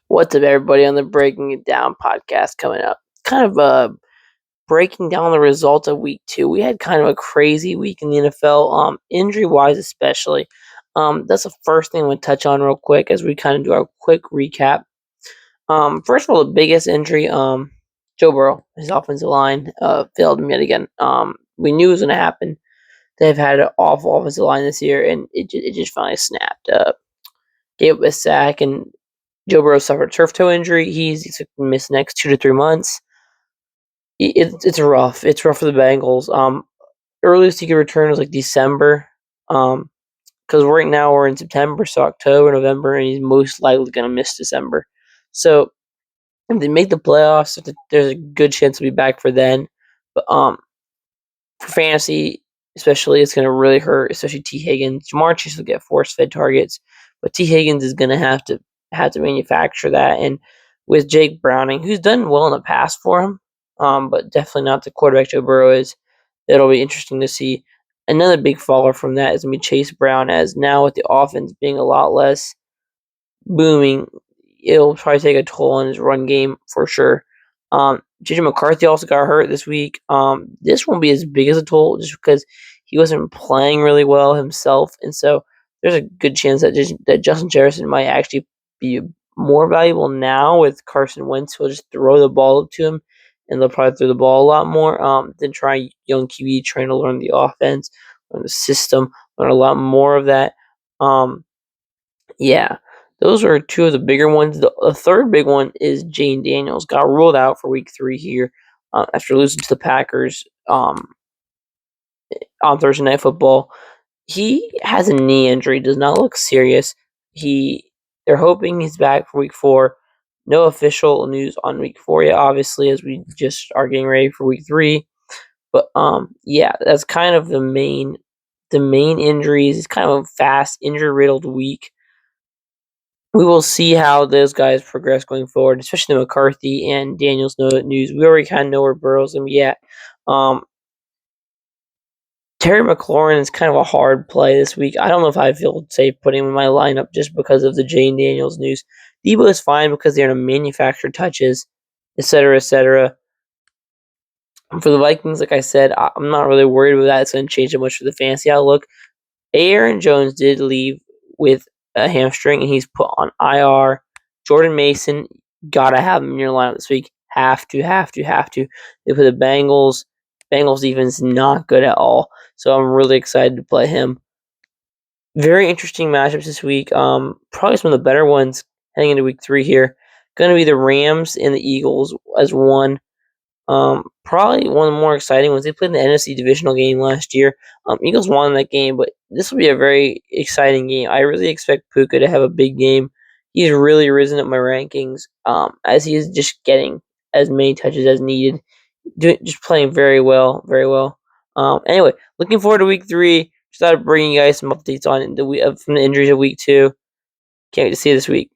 What's up, everybody, on the Breaking It Down podcast coming up? Kind of breaking down the results of week 2. We had kind of a crazy week in the NFL, injury wise, especially. That's the first thing I'm going to touch on real quick as we kind of do our quick recap. First of all, the biggest injury, Joe Burrow, his offensive line, failed him yet again. We knew it was going to happen. They've had an awful offensive line this year, and it just finally snapped. Gave up a sack, and Joe Burrow suffered a turf toe injury. He's expected to miss the next 2 to 3 months. It's rough. It's rough for the Bengals. Earliest he could return was like December. Because right now we're in September, so October, November, and he's most likely going to miss December. So if they make the playoffs, there's a good chance he'll be back for then. But for fantasy, especially, it's going to really hurt, especially T. Higgins. Jamar Chase will get force-fed targets, but T. Higgins is going to have to manufacture that. And with Jake Browning, who's done well in the past for him, but definitely not the quarterback Joe Burrow is, it'll be interesting to see. Another big faller from that is going to be Chase Brown, as now with the offense being a lot less booming, it'll probably take a toll on his run game for sure. JJ McCarthy also got hurt this week. This won't be as big as a toll just because he wasn't playing really well himself, and so there's a good chance that Justin Jefferson might actually be more valuable now with Carson Wentz, who'll just throw the ball up to him, and they'll probably throw the ball a lot more than trying young QB trying to learn the offense, learn the system, learn a lot more of that. Yeah, those are two of the bigger ones. The third big one is Jane Daniels. Got ruled out for week 3 here after losing to the Packers on Thursday Night Football. He has a knee injury. Does not look serious. They're hoping he's back for week 4. No official news on week 4 yet, obviously, as we just are getting ready for week 3. But yeah, that's kind of the main injuries. It's kind of a fast, injury-riddled week. We will see how those guys progress going forward, especially the McCarthy and Daniels news. We already kind of know where Burrow's going to be at. Terry McLaurin is kind of a hard play this week. I don't know if I feel safe putting him in my lineup just because of the Jane Daniels news. Debo is fine because they're going to manufacture touches, etc., etc. For the Vikings, like I said, I'm not really worried about that. It's going to change that much for the fantasy outlook. Aaron Jones did leave with a hamstring, and he's put on IR. Jordan Mason, gotta have him in your lineup this week. Have to. They put the Bengals. Bengals defense not good at all, so I'm really excited to play him. Very interesting matchups this week. Probably some of the better ones heading into week 3 here. Going to be the Rams and the Eagles as one. Probably one of the more exciting ones. They played in the NFC divisional game last year. Eagles won that game, but this will be a very exciting game. I really expect Puka to have a big game. He's really risen up my rankings as he is just getting as many touches as needed. Just playing very well, very well. Anyway, looking forward to week 3. Just thought I'd bring you guys some updates on from the injuries of week 2. Can't wait to see you this week.